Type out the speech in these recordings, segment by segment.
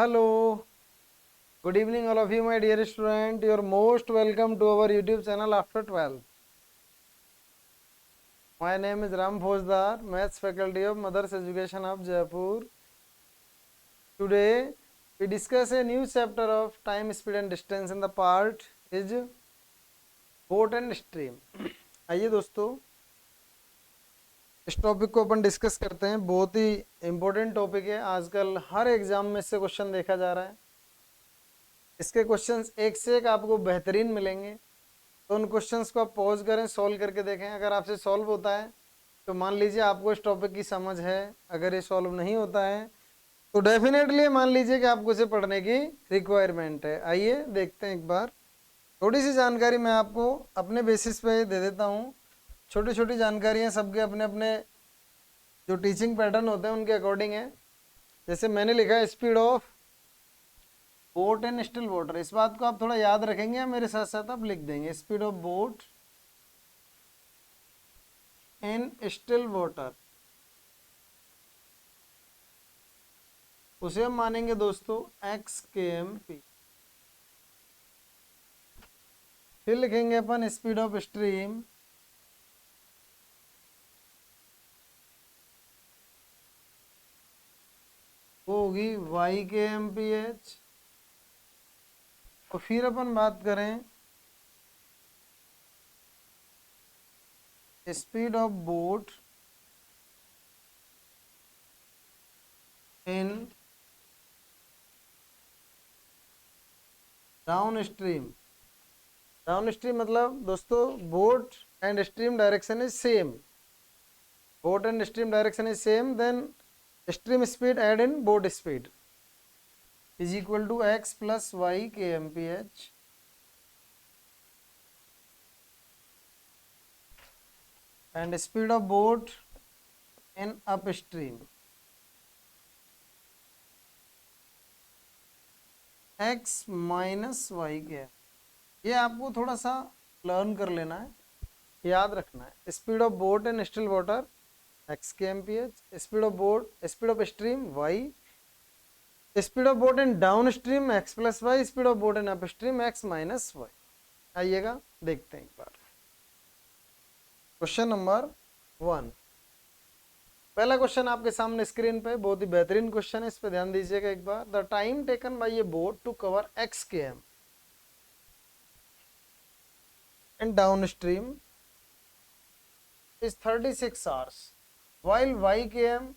Hello, good evening, all of you, my dear student. You're most welcome to our YouTube channel after 12th. My name is Ram Bhojdar, Maths faculty of Mothers Education of Jaipur. Today, we discuss a new chapter of time, speed, and distance, and the part is boat and stream. आइए दोस्तों, इस topic को अपन discuss करते हैं। बहुत ही important topic है, आजकल हर exam में से क्वेश्चन देखा जा रहा है। इसके क्वेश्चंस एक से एक आपको बेहतरीन मिलेंगे, तो उन क्वेश्चंस को आप पॉज करें, सॉल्व करके देखें। अगर आपसे सॉल्व होता है तो मान लीजिए आपको इस टॉपिक की समझ है, अगर ये सॉल्व नहीं होता है तो डेफिनेटली मान लीजिए कि आपको इसे पढ़ने की रिक्वायरमेंट है। आइए देखते हैं एक बार। थोड़ी सी जानकारी मैं आपको अपने बेसिस पे दे देता हूँ। छोटी छोटी जानकारियाँ सबके अपने अपने जो टीचिंग पैटर्न होते हैं उनके अकॉर्डिंग है। जैसे मैंने लिखा है speed of boat and still water, इस बात को आप थोड़ा याद रखेंगे या मेरे साथ साथ आप लिख देंगे। Speed of boat in still water, उसे हम मानेंगे दोस्तों एक्स के एम पी। फिर लिखेंगे अपन स्पीड ऑफ स्ट्रीम होगी Y K M P H. और फिर अपन बात करें speed of boat in downstream. Downstream मतलब दोस्तों boat and stream direction is same, boat and stream direction is same, then stream speed add in boat speed is equal to X plus Y K M P H. And speed of boat in upstream X minus Y K. ये आपको थोड़ा सा learn कर लेना है, याद रखना है। Speed of boat in still water X के M P H, speed of boat, speed of stream Y, speed of boat in downstream X plus Y, speed of boat in upstream X minus Y. आइएगा देखते हैं एक बार। Question number 1, पहला question आपके सामने screen पे, बहुत ही बेहतरीन क्वेश्चन है, इस पे ध्यान दीजिएगा एक बार। The time taken by a boat to cover X के M in downstream is 36 hours while y K M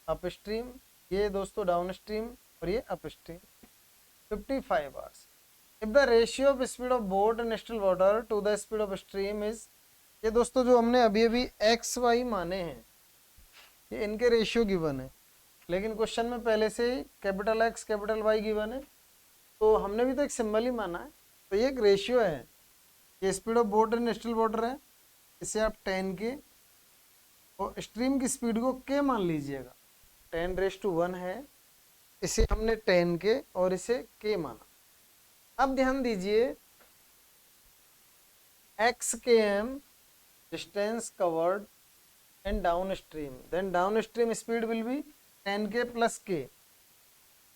upstream, ये दोस्तों डाउन स्ट्रीम और ये upstream 55 hours. If the ratio of speed of boat in still water to the speed of stream is, ये दोस्तों जो हमने अभी अभी एक्स वाई माने हैं ये इनके रेशियो गिवन है, लेकिन क्वेश्चन में पहले से ही capital X capital Y given है, तो हमने भी तो एक सिंबल ही माना है, तो ये एक रेशियो है। ये speed of boat in still water है, इसे आप 10 के, और स्ट्रीम की स्पीड को के मान लीजिएगा, 10⁻1 है, इसे हमने 10 के और इसे के माना। अब ध्यान दीजिए एक्स के M distance covered and downstream, then downstream speed will be 10 के प्लस के,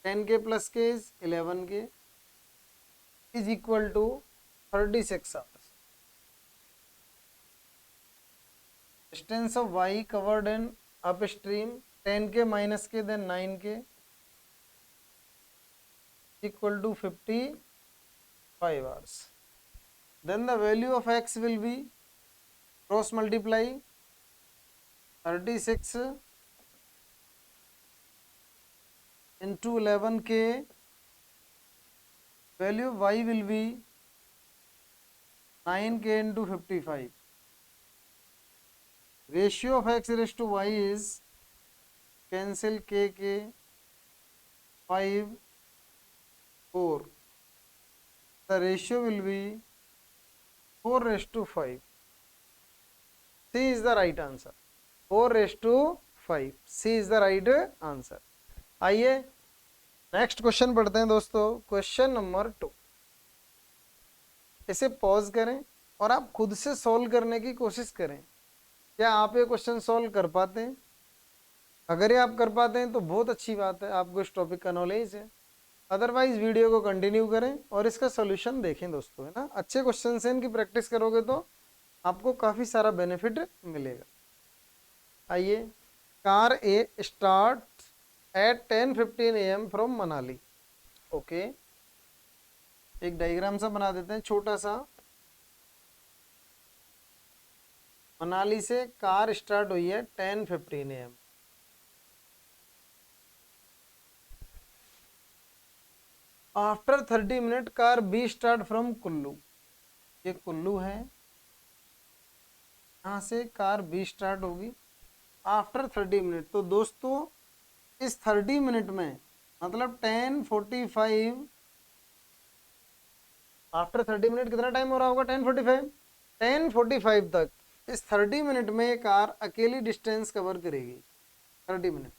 10 के प्लस के is 11 K is equal to 36 hours. Distance of y covered in upstream 10 K minus K then 9 K equal to 55 hours. Then the value of x will be cross multiply 36 into 11 K, value of y will be 9 K into 55। Ratio of x race to y is cancel K 5 4, the ratio will be 4:5। C is the right answer, 4:5, C is the right answer. आइए next question पढ़ते हैं दोस्तों। Question number 2, इसे pause करें और आप खुद से सॉल्व करने की कोशिश करें। क्या आप ये क्वेश्चन सॉल्व कर पाते हैं? अगर ये आप कर पाते हैं तो बहुत अच्छी बात है, आपको इस टॉपिक का नॉलेज है। अदरवाइज वीडियो को कंटिन्यू करें और इसका सोल्यूशन देखें दोस्तों, है ना। अच्छे क्वेश्चन से इनकी प्रैक्टिस करोगे तो आपको काफ़ी सारा बेनिफिट मिलेगा। आइए, car A start at 10:15 AM from Manali. Okay, एक डायग्राम सा बना देते हैं छोटा सा। मनाली से कार स्टार्ट हुई है 10:15 AM। After 30 minute car be start from Kullu. ये कुल्लू है, यहाँ से कार बी स्टार्ट होगी आफ्टर 30 मिनट। तो दोस्तों इस 30 मिनट में मतलब 10:45, आफ्टर 30 मिनट कितना टाइम हो रहा होगा? 10:45। 10:45 तक इस 30 मिनट में ये कार अकेली डिस्टेंस कवर करेगी 30 मिनट,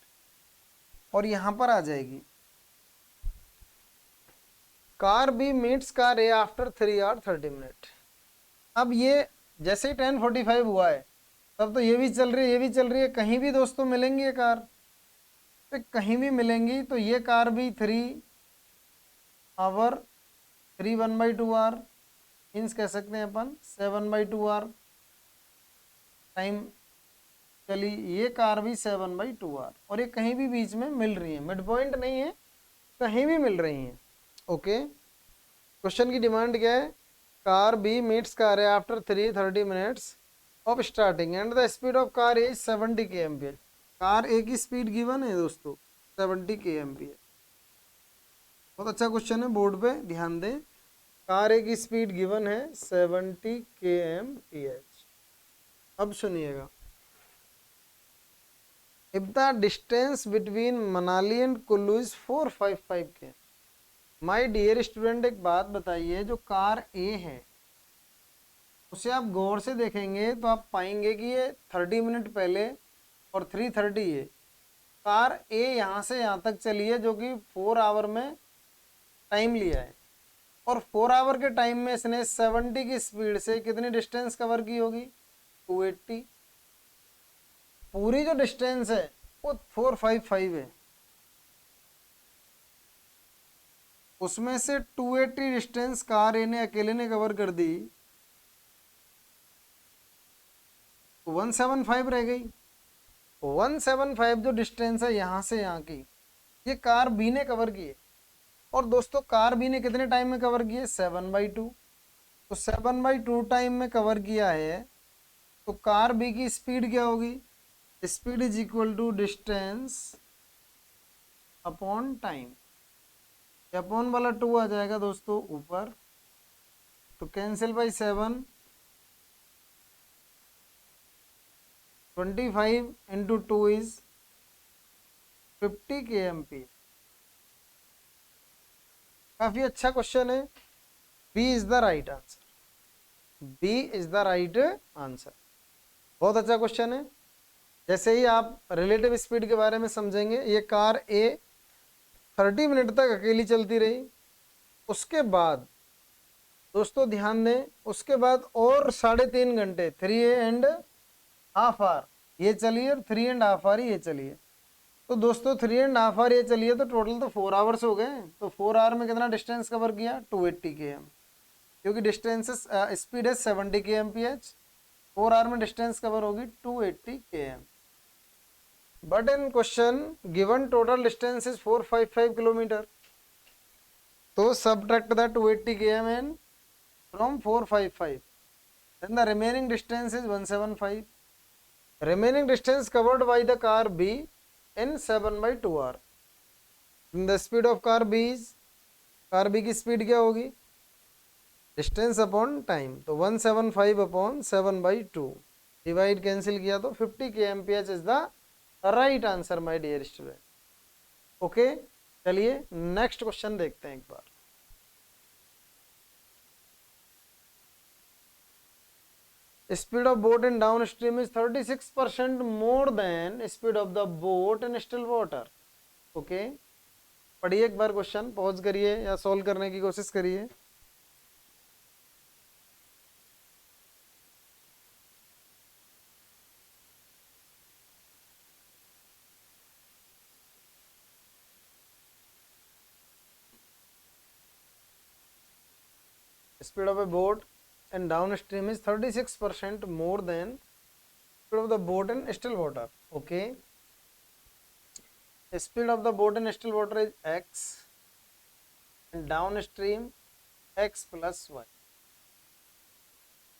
और यहाँ पर आ जाएगी। Car B meets car A after 3 hours 30 minute. अब ये जैसे ही 10:45 हुआ है तब तो ये भी चल रही है, ये भी चल रही है, कहीं भी दोस्तों मिलेंगी ये कार, तो कहीं भी मिलेंगी। तो ये कार भी 3 hour 3/1/2 hour मीन्स कह सकते हैं अपन 7/2 hour टाइम चली ये कार भी 7/2 hour, और ये कहीं भी बीच में मिल रही है, मिड पॉइंट नहीं है, कहीं भी मिल रही हैं। ओके, क्वेश्चन की डिमांड क्या है? Car B meets car A after 3:30 minutes of starting and the speed of car is 70 kmph। Car A की स्पीड गिवन है दोस्तों 70 kmph। बहुत अच्छा क्वेश्चन है, बोर्ड पे ध्यान दें। कार ए की स्पीड गिवन है 70 kmph। अब सुनिएगा, if the distance between Manali and Kullu is 455 km। My dear student, एक बात बताइए, जो कार ए है उसे आप गौर से देखेंगे तो आप पाएंगे कि ये 30 मिनट पहले और 3:30 है। कार ए यहाँ से यहाँ तक चली है जो कि 4 आवर में टाइम लिया है, और 4 आवर के टाइम में इसने 70 की स्पीड से कितनी डिस्टेंस कवर की होगी? 280। पूरी जो डिस्टेंस है वो 455 है, उसमें से 280 डिस्टेंस कार ए ने अकेले ने कवर कर दी, 175 रह गई। 175 जो डिस्टेंस है यहाँ से यहाँ की, ये कार बी ने कवर की है। और दोस्तों कार बी ने कितने टाइम में कवर किए? 7/2। तो 7/2 टाइम में कवर किया है, तो कार बी की स्पीड क्या होगी? Speed is equal to distance upon time. Upon वाला 2 आ जाएगा दोस्तों ऊपर, तो cancel by 7, 25 into 2 is 50 kmph। काफी अच्छा क्वेश्चन है। B is the right answer, B is the right answer. बहुत अच्छा क्वेश्चन है। जैसे ही आप रिलेटिव स्पीड के बारे में समझेंगे, ये कार ए 30 मिनट तक अकेली चलती रही, उसके बाद दोस्तों ध्यान दें, उसके बाद और 3.5 घंटे 3.5 hour ये चलिए, और 3.5 hour ये चलिए। तो दोस्तों 3.5 hour ये चलिए तो टोटल तो 4 hours हो गए। तो 4 hour में कितना डिस्टेंस कवर किया? 280 km, क्योंकि डिस्टेंस स्पीड है 70 kmph। 4 hour में डिस्टेंस कवर होगी 280 km। But in question given total distance is 455 kilometre. तो subtract the 280 km in from 455, then the remaining distance is 175। remaining distance covered by the car B in 7/2 hour। the speed of car B is, car B की speed क्या होगी? Distance upon time, तो 175 upon 7/2 divide cancel किया तो 50 kmph is the right answer my dear student. Okay, चलिए next question देखते हैं एक बार। Speed of boat in downstream is 36% more than speed of the boat in still water. Okay, पढ़िए एक बार question, pause करिए या सॉल्व करने की कोशिश करिए। speed of a boat and downstream is 36% more than speed of the boat in still water. Okay. The speed of the boat in still water is x and downstream x plus y.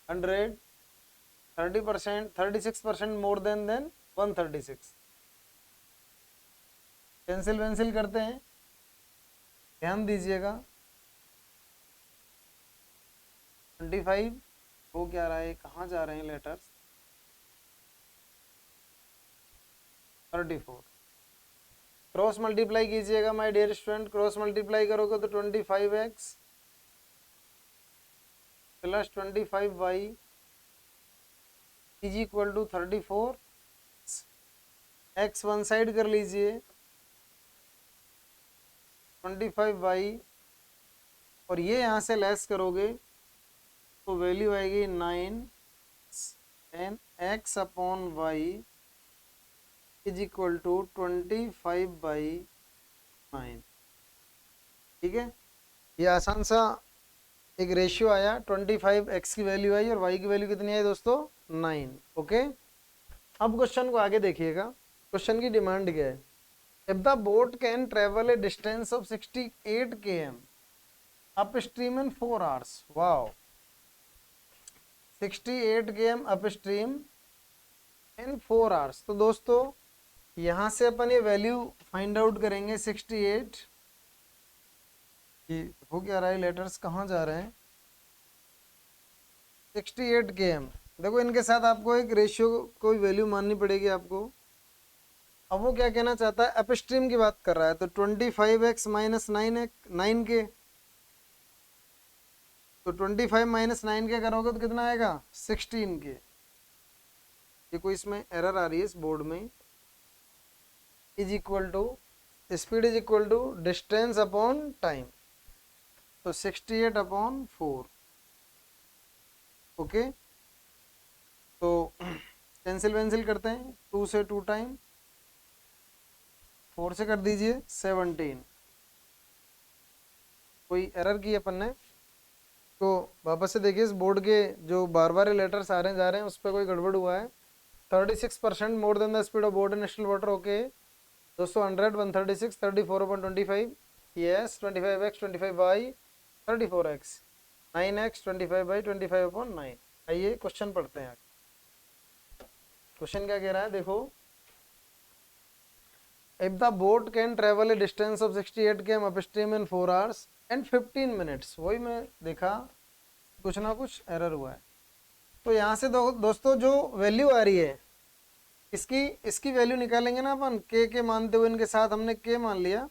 100, 30%, 36% more than 136. Cancel करते हैं, ध्यान दीजिएगा। 25 हो क्या रहा है, कहाँ जा रहे हैं लेटर्स? 34 क्रॉस मल्टीप्लाई कीजिएगा my dear student. Cross multiply करोगे तो 25x plus 25y is equal to 34। x one side कर लीजिए, 25y और ये यहाँ से लेस करोगे तो वैल्यू आएगी 9 and x upon y is equal to 25/9। ठीक है, ये आसान सा एक रेशियो आया। 25 x की वैल्यू आई और y की वैल्यू कितनी आई दोस्तों? 9। ओके, अब क्वेश्चन को आगे देखिएगा। क्वेश्चन की डिमांड क्या है? If the boat can travel A distance of 68 km up stream in 4 hours। Wow, 68 km up stream in 4 hours। तो दोस्तों यहाँ से अपन ये वैल्यू फाइंड आउट करेंगे। 68 हो क्या रहा है, लेटर्स कहाँ जा रहे हैं? 68 km। देखो इनके साथ आपको एक रेशियो कोई वैल्यू माननी पड़ेगी आपको। अब वो क्या कहना चाहता है, अपस्ट्रीम की बात कर रहा है। तो 25x माइनस 9 के, तो 25 माइनस 9 के करोगे तो कितना आएगा? 16 के। ये कोई इसमें एरर आ रही है इस बोर्ड में। Is equal to speed is equal to distance upon time, तो 68 अपॉन 4। ओके, तो कैंसिल करते हैं। 2 से 2 टाइम, 4 से कर दीजिए 17। कोई एरर की अपन ने, तो वापस से देखिए इस बोर्ड के जो बार बार लेटर्स आ रहे जा रहे हैं उस पर कोई गड़बड़ हुआ है। 36% more then the speed of boat in still water. Okay दोस्तों, 100, 136, 34/25, yes, 25x, 25y, 34x, 9x, 25/25/9। आइए क्वेश्चन पढ़ते हैं। क्वेश्चन क्या कह रहा है देखो, if the boat can travel A distance of 68 km upstream in 4 hours and 15 minutes। वही मैं देखा कुछ ना कुछ एरर हुआ है। तो यहाँ से दोस्तों जो वैल्यू आ रही है इसकी वैल्यू निकालेंगे ना अपन, के मानते हुए इनके साथ हमने के मान लिया।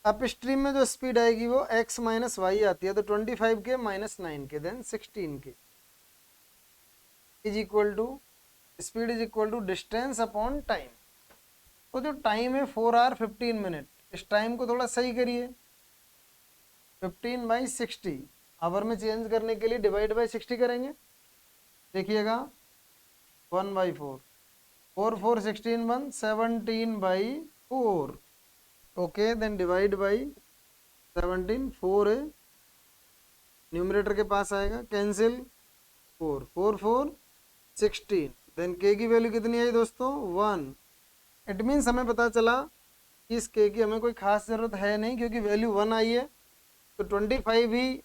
अप स्ट्रीम में जो स्पीड आएगी वो x माइनस वाई आती है, तो 25 के माइनस 9 के then 16 k is equal to speed is equal to distance upon time. तो जो टाइम है 4 hour 15 minute, इस टाइम को थोड़ा सही करिए। 15/60 आवर में चेंज करने के लिए डिवाइड बाई 60 करेंगे। देखिएगा 1/4, 4 4 16 1 17/4। ओके, देन डिवाइड बाई 17, 4 है न्यूमरेटर के पास आएगा, कैंसिल 4 4 4 16। देन के की वैल्यू कितनी आई दोस्तों? 1। इट मीन्स हमें पता चला कि इस के की हमें कोई खास ज़रूरत है नहीं, क्योंकि वैल्यू 1 आई है। तो 25 ही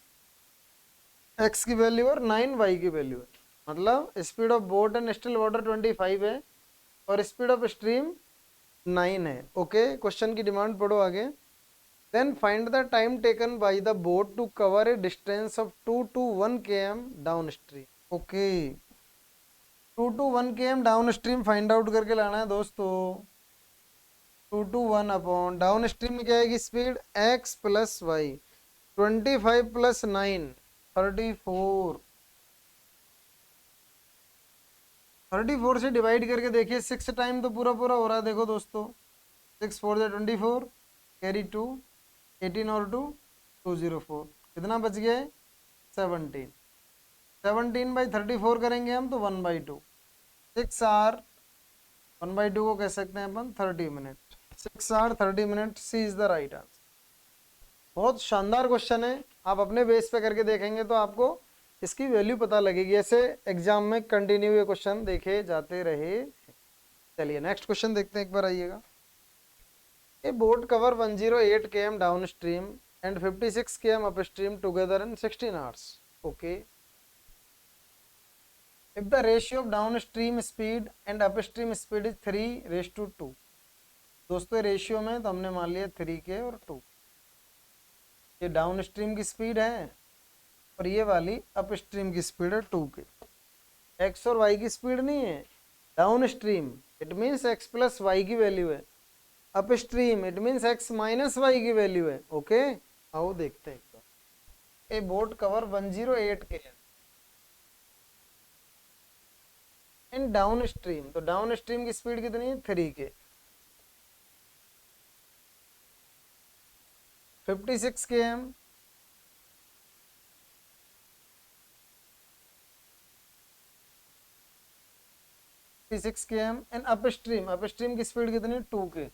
x की वैल्यू और 9 y की वैल्यू है। मतलब speed of boat and still water 25 है और स्पीड ऑफ स्ट्रीम 9 है। ओके, क्वेश्चन की डिमांड पढ़ो आगे। Then find the time taken by the boat to cover a distance of 2 to 1 km downstream. Okay, 2 to 1 km downstream find out करके लाना है दोस्तों। 2 to 1 अपॉन डाउन स्ट्रीम में क्या आएगी speed? x plus y. 25 plus 9 34। 34 से divide करके देखिए 6 टाइम तो पूरा हो रहा है। देखो दोस्तों 6 4 जा 24, कैरी 2, 18 और 2 204, कितना बच गया है? 17। 17/34 करेंगे हम तो 1/2। 6 hour 1/2 को कह सकते हैं अपन 30 minute. 6 hour 30 minute, C is the right answer. बहुत शानदार क्वेश्चन है। आप अपने बेस पे करके देखेंगे तो आपको इसकी वैल्यू पता लगेगी। ऐसे एग्जाम में कंटिन्यू ये क्वेश्चन देखे जाते रहे। चलिए नेक्स्ट क्वेश्चन देखते हैं, एक बार आइएगा। A boat cover 108 km downstream and 56 km upstream together in 16 hours. Okay. If the ratio of downstream speed and upstream speed is 3:2, दोस्तों रेशियो में तो हमने मान लिया 3 के और 2। ये डाउनस्ट्रीम की स्पीड है और ये वाली अपस्ट्रीम की स्पीड है 2 के। एक्स और वाई की स्पीड नहीं है, downstream it means x plus y की वैल्यू है, upstream it means x minus y की वैल्यू है। ओके, आओ देखते हैं एक बार। ए बोट कवर 108 के इन डाउन स्ट्रीम, तो डाउन स्ट्रीम की स्पीड कितनी है 3 के, 56 km, एंड अपस्ट्रीम की स्पीड कितनी है 2 के।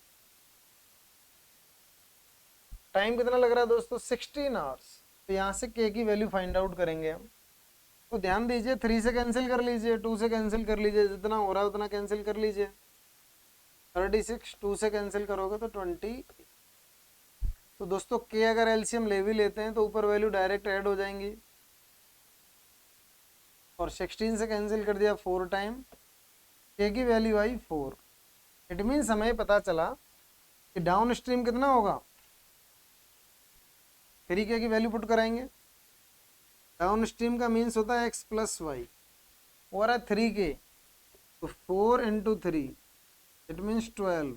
टाइम कितना लग रहा है दोस्तों 16 आवर्स। तो यहाँ से के की वैल्यू फाइंड आउट करेंगे हम। तो ध्यान दीजिए 3 से कैंसिल कर लीजिए, 2 से कैंसिल कर लीजिए, जितना हो रहा है उतना कैंसिल कर लीजिए। 36 2 से कैंसिल करोगे तो 20। तो दोस्तों के अगर एलसीएम ले भी लेते हैं तो ऊपर वैल्यू डायरेक्ट ऐड हो जाएंगी, और 16 से कैंसिल कर दिया 4 टाइम, के की वैल्यू आई 4। इट मीन्स हमें पता चला कि डाउन स्ट्रीम कितना होगा, 3 के की वैल्यू पुट कराएंगे। डाउन स्ट्रीम का मीन्स होता है एक्स प्लस वाई, और है 3 के, तो 4 इंटू 3 इट मीन्स 12,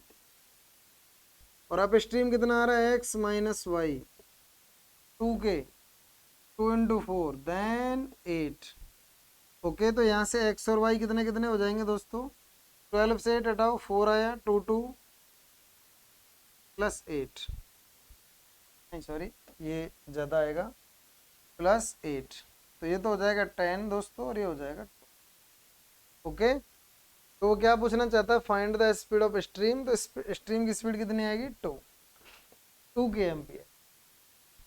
और अप स्ट्रीम कितना आ रहा है एक्स माइनस वाई 2 के, 2 इंटू 4 देन 8। ओके, तो यहाँ से एक्स और वाई कितने कितने हो जाएंगे दोस्तों, 12 से 8 हटाओ 4 आया, 2 2 प्लस 8, नहीं सॉरी ये ज़्यादा आएगा, प्लस 8, तो ये तो हो जाएगा 10 दोस्तों, और ये हो जाएगा 2। ओके, तो वो क्या पूछना चाहता है, find the speed of stream. तो स्ट्रीम की स्पीड कितनी आएगी 2 के एम्पियर।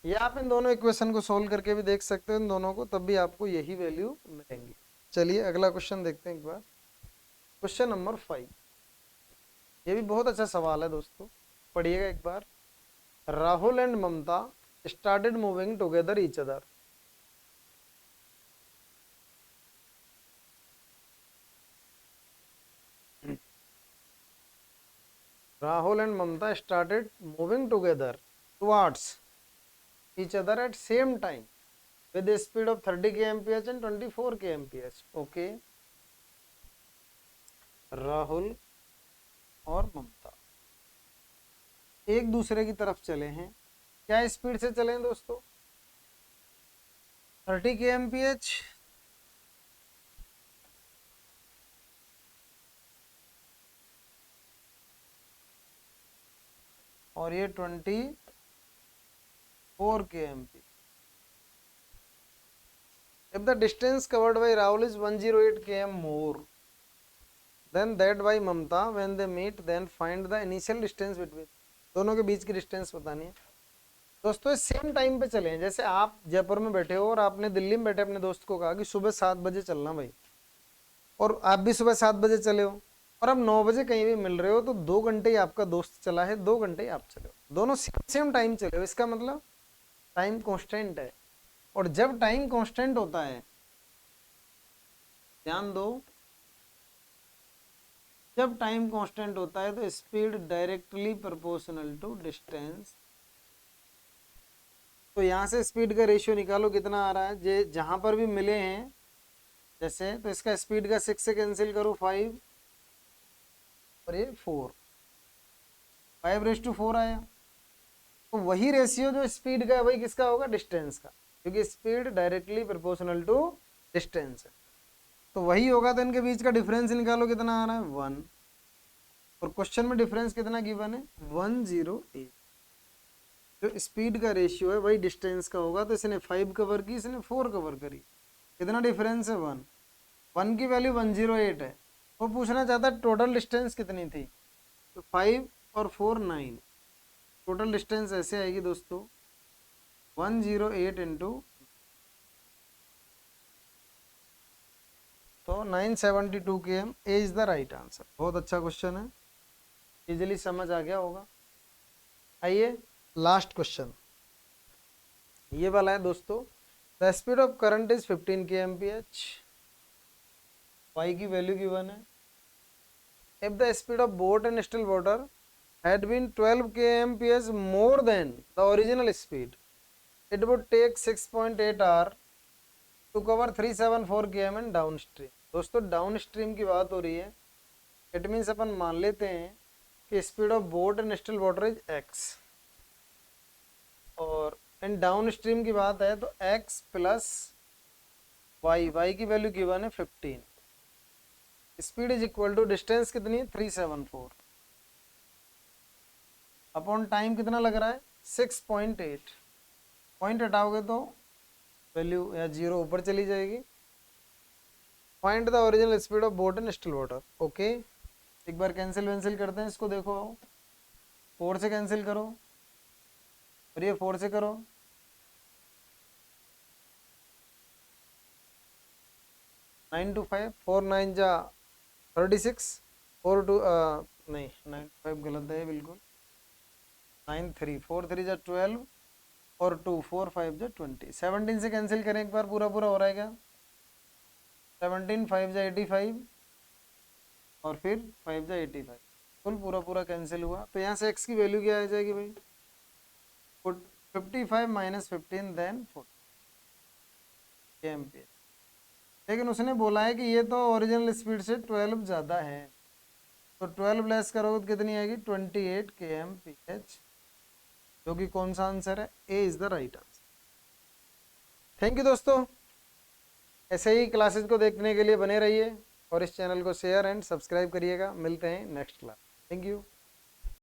या आप इन दोनों इक्वेशन को सोल्व करके भी देख सकते हो इन दोनों को, तब भी आपको यही वैल्यू मिलेंगी। चलिए अगला क्वेश्चन देखते हैं एक बार, क्वेश्चन नंबर 5। ये भी बहुत अच्छा सवाल है दोस्तों, पढ़िएगा एक बार। Rahul and Mamta started moving together each other. Rahul and Mamta started moving together towards each other at same time with a speed of 30 kmph and 24 kmph. Okay. Rahul और ममता एक दूसरे की तरफ चले हैं, क्या स्पीड से चले हैं दोस्तों, 30 kmph और ये 24 kmph. If the distance covered by Rahul is 108 km more than that by Mamta when they meet, then find the initial distance between. दोनों के बीच की डिस्टेंस बतानी है दोस्तों। सेम टाइम पे चले हैं, जैसे आप जयपुर में बैठे हो और आपने दिल्ली में बैठे अपने दोस्त को कहा कि सुबह 7 बजे चलना भाई, और आप भी सुबह 7 बजे चले हो, और अब 9 बजे कहीं भी मिल रहे हो, तो 2 घंटे ही आपका दोस्त चला है, 2 घंटे ही आप चले हो, दोनों सेम टाइम चले हो। इसका मतलब टाइम कांस्टेंट है, और जब टाइम कांस्टेंट होता है, ध्यान दो, जब टाइम कांस्टेंट होता है तो speed directly proportional to distance. तो यहाँ से स्पीड का रेशियो निकालो कितना आ रहा है, जहां पर भी मिले हैं जैसे, तो इसका स्पीड का 6 से कैंसिल करो 5, और ये 4, 5:4 आया। तो वही रेशियो जो स्पीड का है वही किसका होगा, डिस्टेंस का, क्योंकि speed directly proportional to distance है। तो वही होगा, तो इनके बीच का डिफरेंस निकालो कितना आ रहा है 1, और क्वेश्चन में डिफरेंस कितना गिवन है 108। जो स्पीड का रेशियो है वही डिस्टेंस का होगा, तो इसने 5 कवर की, इसने 4 कवर करी, कितना डिफरेंस है 1 की वैल्यू 108 है। वो पूछना चाहता है टोटल डिस्टेंस कितनी थी, तो 5 और 4 9, टोटल डिस्टेंस ऐसे आएगी दोस्तों 108 इंटू, तो 972 km is the right answer. बहुत अच्छा क्वेश्चन है, इजीली समझ आ गया होगा। आइए लास्ट क्वेश्चन, ये वाला है दोस्तों। The speed of current is 15 kmph, y की वैल्यू गिवन है। If the speed of boat and still water had been 12 kmph more than the original speed, it would take 6.8 hour to cover 374 km in downstream। दोस्तों downstream की बात हो रही है, it means अपन मान लेते हैं कि speed of boat and still water is x, और इन डाउनस्ट्रीम की बात है तो x प्लस y की वैल्यू गिवन है 15, speed is equal to distance कितनी है 374, अपॉन टाइम कितना लग रहा है 6.8, पॉइंट हटाओगे तो वैल्यू या जीरो ऊपर चली जाएगी। Find the original speed of boat and still water. Okay, एक बार कैंसिल वैंसिल करते हैं इसको, देखो 4 से कैंसिल करो और ये 4 से करो, 9 to 5, 4 9 जा 36, 4 2 नहीं 9 5 गलत है बिल्कुल, 9 3 4 3 जा 12 और 2 4 5 जा 20, 17 से कैंसिल करें एक बार, पूरा पूरा हो रहा है क्या, 17 5 जा 85 और फिर 5 जा 85, कुल पूरा पूरा कैंसिल हुआ। तो यहाँ से x की वैल्यू क्या आ जाएगी भाई, 55 माइनस 15 देन 40 kmph। लेकिन उसने बोला है कि ये तो ओरिजिनल स्पीड से 12 ज़्यादा है, तो 12 लेस करोगे तो कितनी आएगी 28 kmph, जो कि कौन सा आंसर है, A is the right answer. Thank you दोस्तों, ऐसे ही क्लासेस को देखने के लिए बने रहिए और इस चैनल को शेयर एंड सब्सक्राइब करिएगा। मिलते हैं नेक्स्ट क्लास, थैंक यू।